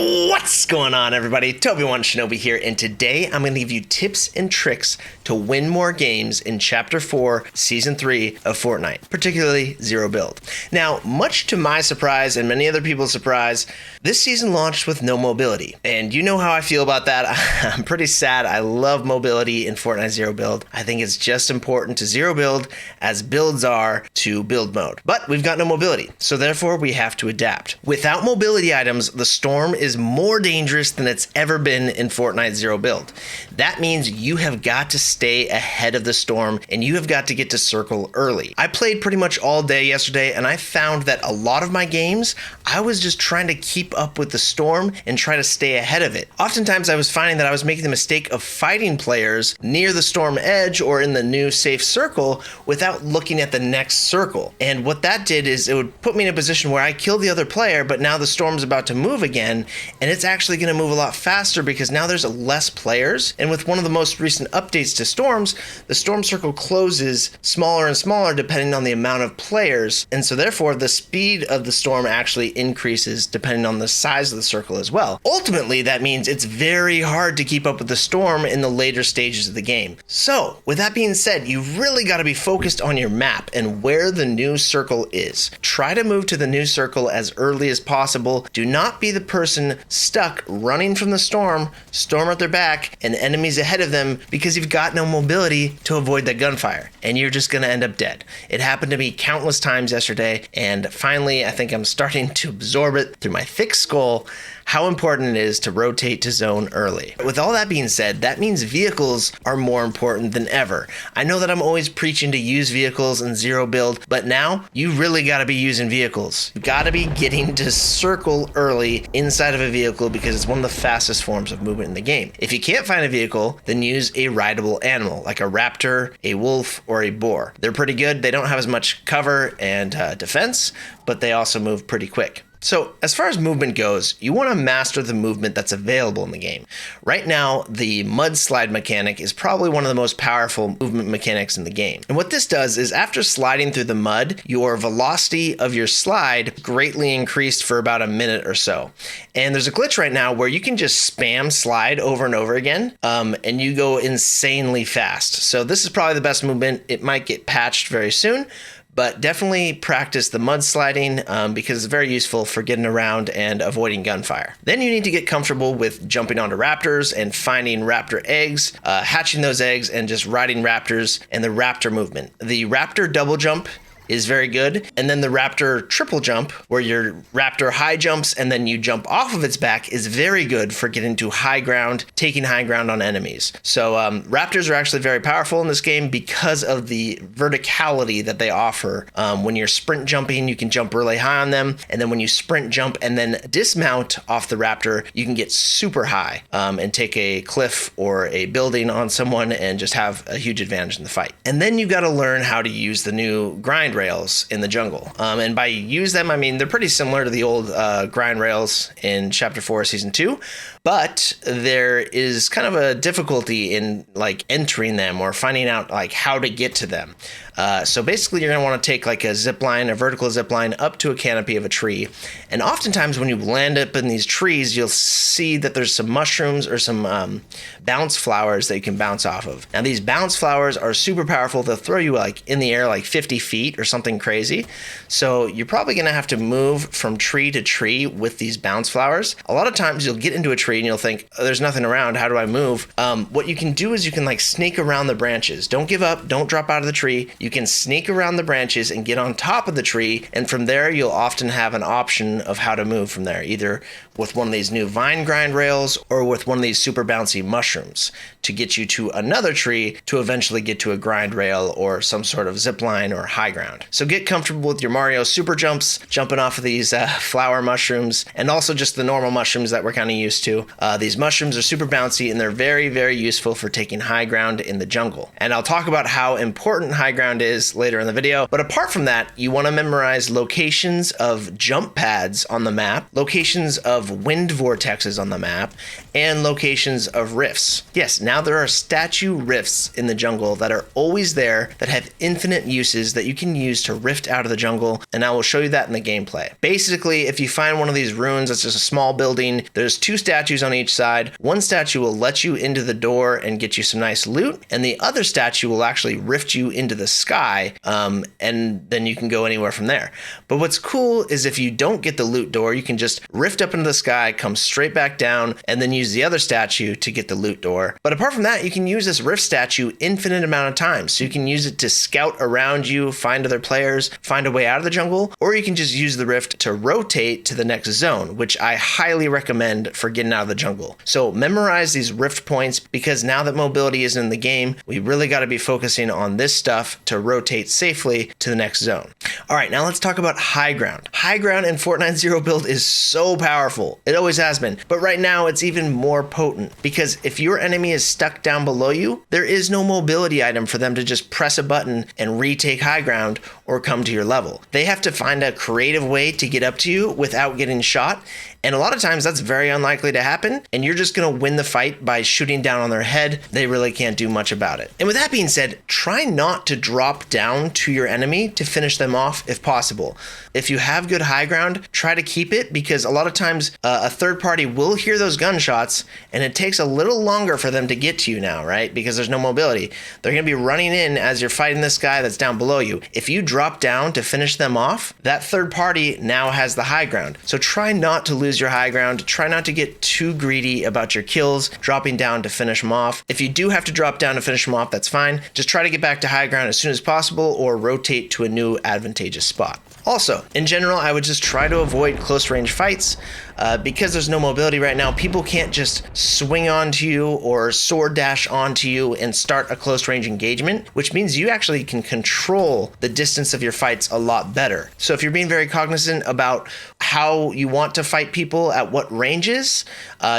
What's going on, everybody? Toby1 Shinobi here, and today I'm going to give you tips and tricks to win more games in Chapter 4, Season 3 of Fortnite, particularly Zero Build. Now, much to my surprise and many other people's surprise, this season launched with no mobility, and you know how I feel about that. I'm pretty sad. I love mobility in Fortnite Zero Build. I think it's just important to Zero Build as builds are to build mode. But we've got no mobility, so therefore we have to adapt. Without mobility items, the storm is more dangerous than it's ever been in Fortnite Zero Build. That means you have got to stay ahead of the storm and you have got to get to circle early. I played pretty much all day yesterday and I found that a lot of my games, I was just trying to keep up with the storm and try to stay ahead of it. Oftentimes I was finding that I was making the mistake of fighting players near the storm edge or in the new safe circle without looking at the next circle. And what that did is it would put me in a position where I killed the other player, but now the storm's about to move again, and it's actually going to move a lot faster because now there's less players. And with one of the most recent updates to storms, the storm circle closes smaller and smaller depending on the amount of players, and so therefore the speed of the storm actually increases depending on the size of the circle as well. Ultimately, that means it's very hard to keep up with the storm in the later stages of the game. So with that being said, you've really got to be focused on your map and where the new circle is. Try to move to the new circle as early as possible. Do not be the person stuck running from the storm at their back and enemies ahead of them because you've got no mobility to avoid that gunfire, and you're just going to end up dead. It happened to me countless times yesterday, and finally I think I'm starting to absorb it through my thick skull how important it is to rotate to zone early. With all that being said, that means vehicles are more important than ever. I know that I'm always preaching to use vehicles in Zero Build, but now you really got to be using vehicles. You got to be getting to circle early inside of a vehicle because it's one of the fastest forms of movement in the game. If you can't find a vehicle, then use a rideable animal like a raptor, a wolf, or a boar. They're pretty good. They don't have as much cover and defense, but they also move pretty quick. So as far as movement goes, you want to master the movement that's available in the game. Right now, the mudslide mechanic is probably one of the most powerful movement mechanics in the game. And what this does is after sliding through the mud, your velocity of your slide greatly increased for about a minute or so. And there's a glitch right now where you can just spam slide over and over again, and you go insanely fast. So this is probably the best movement. It might get patched very soon, but definitely practice the mudsliding because it's very useful for getting around and avoiding gunfire. Then you need to get comfortable with jumping onto raptors and finding raptor eggs, hatching those eggs, and just riding raptors and the raptor movement. The raptor double jump is very good. And then the raptor triple jump, where your raptor high jumps and then you jump off of its back, is very good for getting to high ground, taking high ground on enemies. So raptors are actually very powerful in this game because of the verticality that they offer. When you're sprint jumping, you can jump really high on them. And then when you sprint jump and then dismount off the raptor, you can get super high and take a cliff or a building on someone and just have a huge advantage in the fight. And then you got to learn how to use the new grind rails in the jungle. And by use them, I mean they're pretty similar to the old grind rails in Chapter 4 Season 2, but there is kind of a difficulty in like entering them or finding out like how to get to them. So basically you're going to want to take like a zip line, a vertical zip line up to a canopy of a tree. And oftentimes when you land up in these trees, you'll see that there's some mushrooms or some bounce flowers that you can bounce off of. Now these bounce flowers are super powerful. They'll throw you like in the air like 50 feet or something crazy. So you're probably going to have to move from tree to tree with these bounce flowers. A lot of times you'll get into a tree and you'll think, oh, there's nothing around. How do I move? What you can do is you can like snake around the branches. Don't give up. Don't drop out of the tree. You can sneak around the branches and get on top of the tree, and from there you'll often have an option of how to move from there, either with one of these new vine grind rails or with one of these super bouncy mushrooms to get you to another tree to eventually get to a grind rail or some sort of zip line or high ground. So get comfortable with your Mario super jumps, jumping off of these flower mushrooms, and also just the normal mushrooms that we're kind of used to. These mushrooms are super bouncy and they're very, very useful for taking high ground in the jungle. And I'll talk about how important high ground ground is later in the video. But apart from that, you want to memorize locations of jump pads on the map, locations of wind vortexes on the map, and locations of rifts. Yes, now there are statue rifts in the jungle that are always there that have infinite uses that you can use to rift out of the jungle, and I will show you that in the gameplay. Basically, if you find one of these ruins that's just a small building, there's 2 statues on each side. One statue will let you into the door and get you some nice loot, and the other statue will actually rift you into the sky, and then you can go anywhere from there. But what's cool is if you don't get the loot door, you can just rift up into the sky, come straight back down, and then use the other statue to get the loot door. But apart from that, you can use this rift statue infinite amount of times. So you can use it to scout around you, find other players, find a way out of the jungle, or you can just use the rift to rotate to the next zone, which I highly recommend for getting out of the jungle. So memorize these rift points, because now that mobility isn't in the game, we really got to be focusing on this stuff to rotate safely to the next zone. All right, now let's talk about high ground. High ground in Fortnite Zero build is so powerful. It always has been, but right now it's even more potent, because if your enemy is stuck down below you, there is no mobility item for them to just press a button and retake high ground or come to your level. They have to find a creative way to get up to you without getting shot, and a lot of times that's very unlikely to happen, and you're just going to win the fight by shooting down on their head. They really can't do much about it. And with that being said, try not to drop down to your enemy to finish them off if possible. If you have good high ground, try to keep it, because a lot of times a third party will hear those gunshots, and it takes a little longer for them to get to you now, right? Because there's no mobility. They're going to be running in as you're fighting this guy that's down below you. If you drop down to finish them off, that third party now has the high ground. So try not to lose your high ground. Try not to get too greedy about your kills, dropping down to finish them off. If you do have to drop down to finish them off, that's fine. Just try to get back to high ground as soon as possible, or rotate to a new advantageous spot. Also, in general, I would just try to avoid close range fights. Because there's no mobility right now, people can't just swing onto you or sword dash onto you and start a close range engagement, which means you actually can control the distance of your fights a lot better. So if you're being very cognizant about how you want to fight people at what ranges,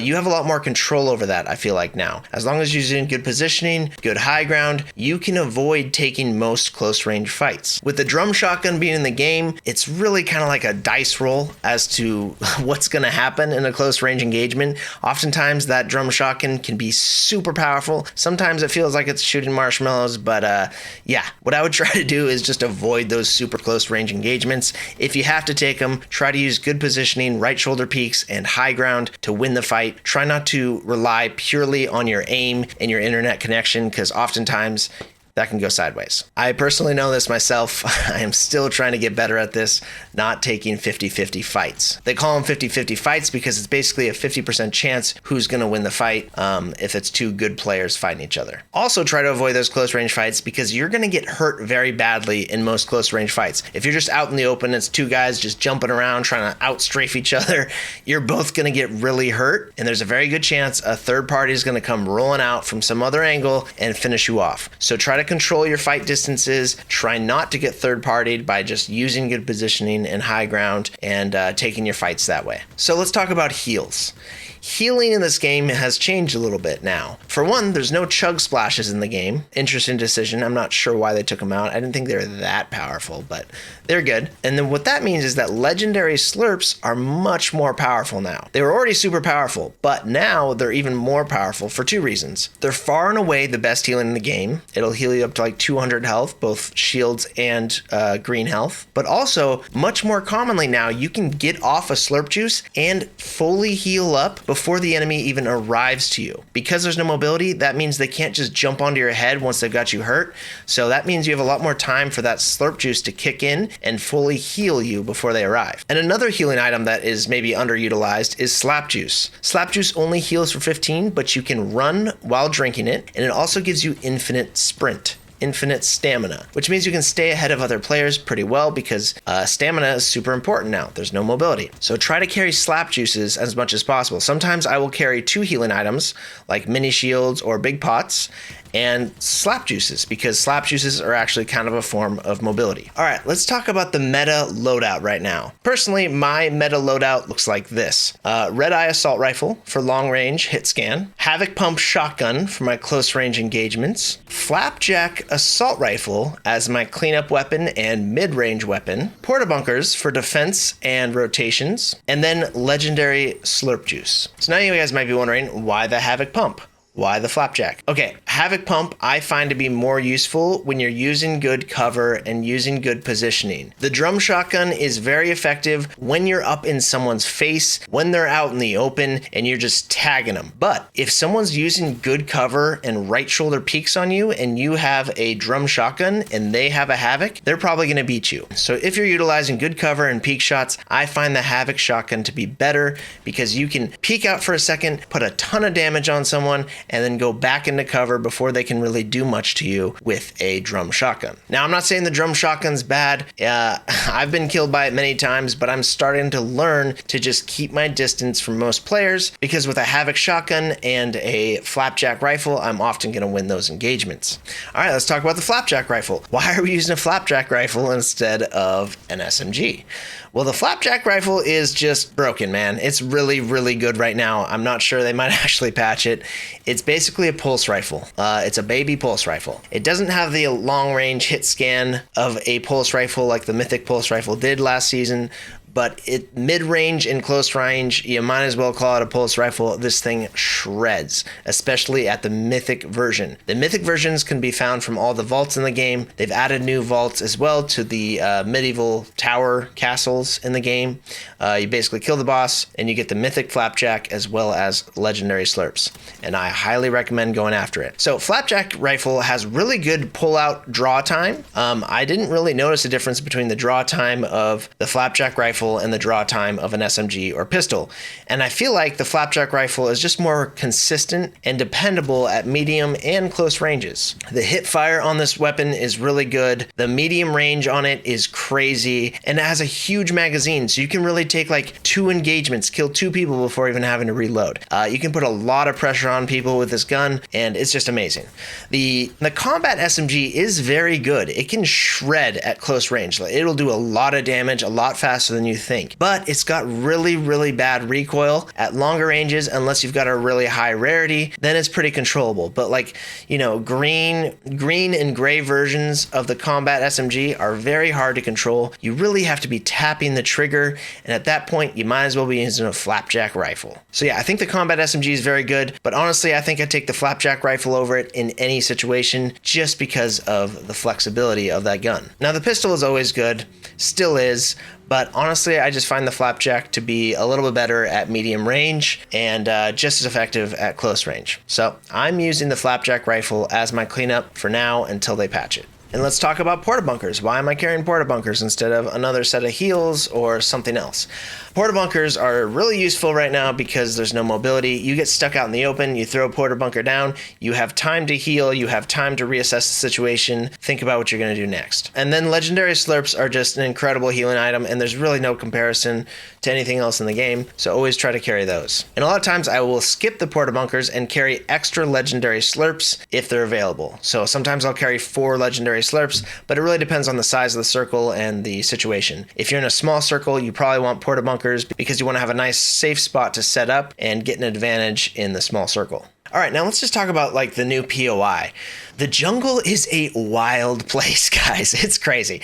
you have a lot more control over that, I feel like now. As long as you're using good positioning, good high ground, you can avoid taking most close range fights. With the drum shotgun being in the game, it's really kind of like a dice roll as to what's going to happen in a close range engagement. Oftentimes that drum shotgun can be super powerful. Sometimes it feels like it's shooting marshmallows, but yeah, what I would try to do is just avoid those super close range engagements. If you have to take them, try to use good positioning, right shoulder peeks, and high ground to win the fight. Try not to rely purely on your aim and your internet connection, because oftentimes that can go sideways. I personally know this myself. I am still trying to get better at this, not taking 50-50 fights. They call them 50-50 fights because it's basically a 50% chance who's going to win the fight if it's 2 good players fighting each other. Also try to avoid those close range fights, because you're going to get hurt very badly in most close range fights. If you're just out in the open, it's 2 guys just jumping around trying to outstrafe each other, you're both going to get really hurt, and there's a very good chance a third party is going to come rolling out from some other angle and finish you off. So try to control your fight distances. Try not to get third-partied by just using good positioning and high ground and taking your fights that way. So let's talk about heals. Healing in this game has changed a little bit now. For one, there's no chug splashes in the game. Interesting decision. I'm not sure why they took them out. I didn't think they were that powerful, but they're good. And then what that means is that legendary slurps are much more powerful now. They were already super powerful, but now they're even more powerful for 2 reasons. They're far and away the best healing in the game. It'll heal you up to like 200 health, both shields and green health. But also, much more commonly now, you can get off a slurp juice and fully heal up before the enemy even arrives to you. Because there's no mobility, that means they can't just jump onto your head once they've got you hurt. So that means you have a lot more time for that slurp juice to kick in and fully heal you before they arrive. And another healing item that is maybe underutilized is slap juice. Slap juice only heals for 15, but you can run while drinking it, and it also gives you infinite sprint. Infinite stamina, which means you can stay ahead of other players pretty well, because stamina is super important now. There's no mobility. So try to carry slap juices as much as possible. Sometimes I will carry 2 healing items like mini shields or big pots, and slap juices, because slap juices are actually kind of a form of mobility. All right, let's talk about the meta loadout right now. Personally, my meta loadout looks like this. Red Eye Assault Rifle for long range hit scan, Havoc Pump Shotgun for my close range engagements, Flapjack Assault Rifle as my cleanup weapon and mid-range weapon, Porta Bunkers for defense and rotations, and then Legendary Slurp Juice. So now you guys might be wondering, why the Havoc Pump? Why the Flapjack? Okay, Havoc Pump I find to be more useful when you're using good cover and using good positioning. The drum shotgun is very effective when you're up in someone's face, when they're out in the open, and you're just tagging them. But if someone's using good cover and right shoulder peeks on you, and you have a drum shotgun and they have a Havoc, they're probably gonna beat you. So if you're utilizing good cover and peek shots, I find the Havoc shotgun to be better, because you can peek out for a second, put a ton of damage on someone, and then go back into cover before they can really do much to you with a drum shotgun. Now, I'm not saying the drum shotgun's bad. I've been killed by it many times, but I'm starting to learn to just keep my distance from most players, because with a Havoc shotgun and a Flapjack rifle, I'm often going to win those engagements. All right, let's talk about the Flapjack rifle. Why are we using a Flapjack rifle instead of an SMG? Well, the Flapjack rifle is just broken, man. It's really, really good right now. I'm not sure, they might actually patch it. It's basically a pulse rifle. It's a baby pulse rifle. It doesn't have the long range hit scan of a pulse rifle like the Mythic pulse rifle did last season, but it mid-range and close range, you might as well call it a pulse rifle. This thing shreds, especially at the Mythic version. The Mythic versions can be found from all the vaults in the game. They've added new vaults as well to the medieval tower castles in the game. You basically kill the boss and you get the Mythic Flapjack as well as legendary slurps, and I highly recommend going after it. So Flapjack rifle has really good pull-out draw time. I didn't really notice a difference between the draw time of the Flapjack rifle and the draw time of an SMG or pistol. And I feel like the Flapjack rifle is just more consistent and dependable at medium and close ranges. The hip fire on this weapon is really good. The medium range on it is crazy, and it has a huge magazine, so you can really take like 2 engagements, kill 2 people before even having to reload. You can put a lot of pressure on people with this gun, and it's just amazing. The combat SMG is very good. It can shred at close range. It'll do a lot of damage a lot faster than you think, but it's got really, really bad recoil at longer ranges. Unless you've got a really high rarity, then it's pretty controllable. But like, you know, green and gray versions of the combat SMG are very hard to control. You really have to be tapping the trigger, and at that point you might as well be using a Flapjack rifle. So yeah, I think the combat SMG is very good, but honestly I think I'd take the Flapjack rifle over it in any situation, just because of the flexibility of that gun. Now the pistol is always good, still is, but honestly, I just find the Flapjack to be a little bit better at medium range and just as effective at close range. So I'm using the Flapjack rifle as my cleanup for now until they patch it. And let's talk about porta bunkers. Why am I carrying porta bunkers instead of another set of heals or something else? Porta bunkers are really useful right now because there's no mobility. You get stuck out in the open, you throw a porta bunker down, you have time to heal, you have time to reassess the situation, think about what you're going to do next. And then legendary slurps are just an incredible healing item, and there's really no comparison to anything else in the game, so always try to carry those. And a lot of times I will skip the porta bunkers and carry extra legendary slurps if they're available. So sometimes I'll carry 4 legendary slurps, but it really depends on the size of the circle and the situation. If you're in a small circle, you probably want porta bunkers because you want to have a nice safe spot to set up and get an advantage in the small circle. All right, now let's just talk about like the new POI. The jungle is a wild place, guys. It's crazy.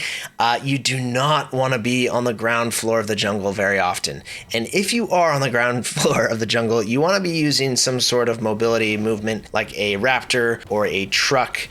You do not want to be on the ground floor of the jungle very often. And if you are on the ground floor of the jungle, you want to be using some sort of mobility movement like a raptor or a truck,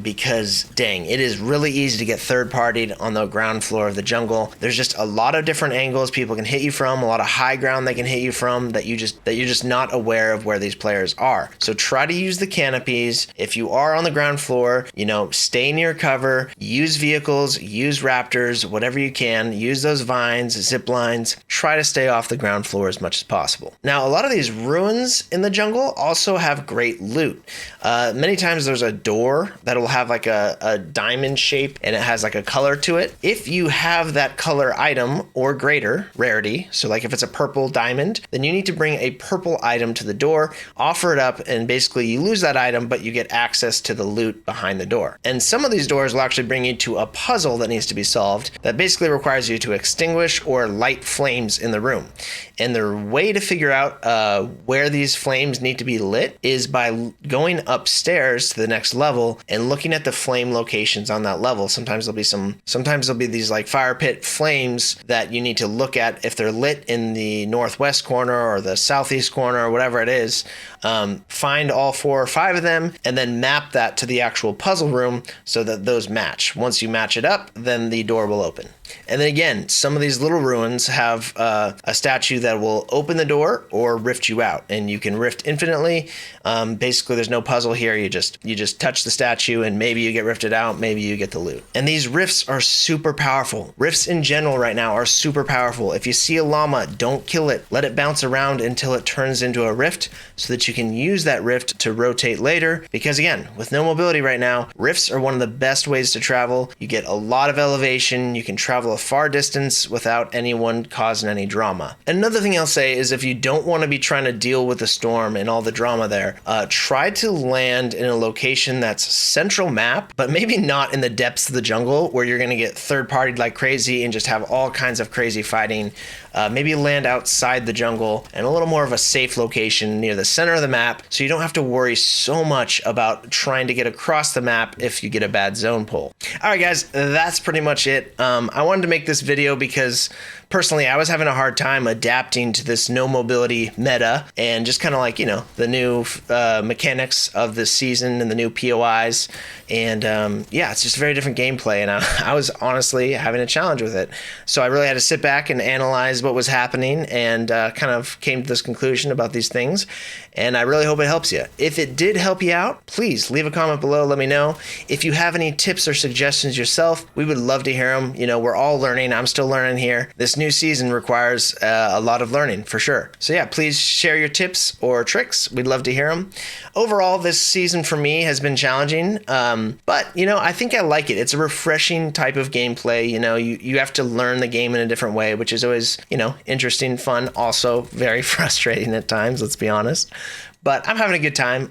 because dang, it is really easy to get third-partied on the ground floor of the jungle. There's just a lot of different angles people can hit you from, a lot of high ground they can hit you from that you're just not aware of where these players are. So try to use the canopies. If you are on the ground floor, you know, stay near cover, use vehicles, use raptors, whatever you can, use those vines, zip lines, try to stay off the ground floor as much as possible. Now, a lot of these ruins in the jungle also have great loot. Many times there's a door that'll have like a diamond shape and it has like a color to it. If you have that color item or greater rarity, so like if it's a purple diamond, then you need to bring a purple item to the door, offer it up, up, and basically you lose that item, but you get access to the loot behind the door. And some of these doors will actually bring you to a puzzle that needs to be solved that basically requires you to extinguish or light flames in the room. And the way to figure out where these flames need to be lit is by going upstairs to the next level and looking at the flame locations on that level. Sometimes there'll be these like fire pit flames that you need to look at if they're lit in the northwest corner or the southeast corner or whatever it is. Find all 4 or 5 of them and then map that to the actual puzzle room so that those match. Once you match it up, then the door will open. And then again, some of these little ruins have a statue that will open the door or rift you out, and you can rift infinitely. Basically, there's no puzzle here. You just touch the statue, and maybe you get rifted out, maybe you get the loot. And these rifts are super powerful. Rifts in general right now are super powerful. If you see a llama, don't kill it. Let it bounce around until it turns into a rift so that you can use that rift to rotate later. Because again, with no mobility right now, rifts are one of the best ways to travel. You get a lot of elevation. You can travel a far distance without anyone causing any drama. Another thing I'll say is if you don't want to be trying to deal with the storm and all the drama there, try to land in a location that's central map, but maybe not in the depths of the jungle where you're going to get third-partied like crazy and just have all kinds of crazy fighting. Maybe land outside the jungle and a little more of a safe location near the center of the map so you don't have to worry so much about trying to get across the map if you get a bad zone pull. All right, guys, that's pretty much it. I wanted to make this video because personally I was having a hard time adapting to this no mobility meta and just kind of like, the new mechanics of this season and the new POIs. And yeah, it's just a very different gameplay, and I was honestly having a challenge with it. So I really had to sit back and analyze what was happening and kind of came to this conclusion about these things. And I really hope it helps you. If it did help you out, please leave a comment below. Let me know. If you have any tips or suggestions yourself, we would love to hear them. We're all learning. I'm still learning here. This new season requires a lot of learning for sure. So yeah, please share your tips or tricks. We'd love to hear them. Overall, this season for me has been challenging, but I think I like it. It's a refreshing type of gameplay. You have to learn the game in a different way, which is always, interesting, fun, also very frustrating at times, let's be honest. But I'm having a good time.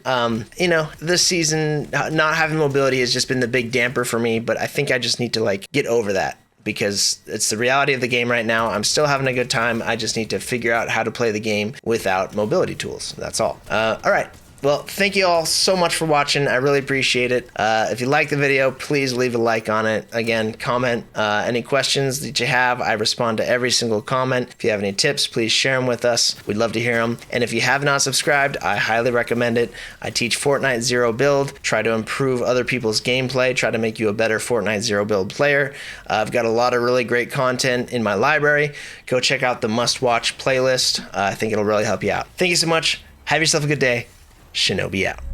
This season, not having mobility has just been the big damper for me, but I think I just need to get over that because it's the reality of the game right now. I'm still having a good time. I just need to figure out how to play the game without mobility tools. That's all. All right. Well, thank you all so much for watching. I really appreciate it. If you like the video, please leave a like on it. Again, comment any questions that you have. I respond to every single comment. If you have any tips, please share them with us. We'd love to hear them. And if you have not subscribed, I highly recommend it. I teach Fortnite Zero Build, try to improve other people's gameplay, try to make you a better Fortnite Zero Build player. I've got a lot of really great content in my library. Go check out the must-watch playlist. I think it'll really help you out. Thank you so much. Have yourself a good day. Shinobi out.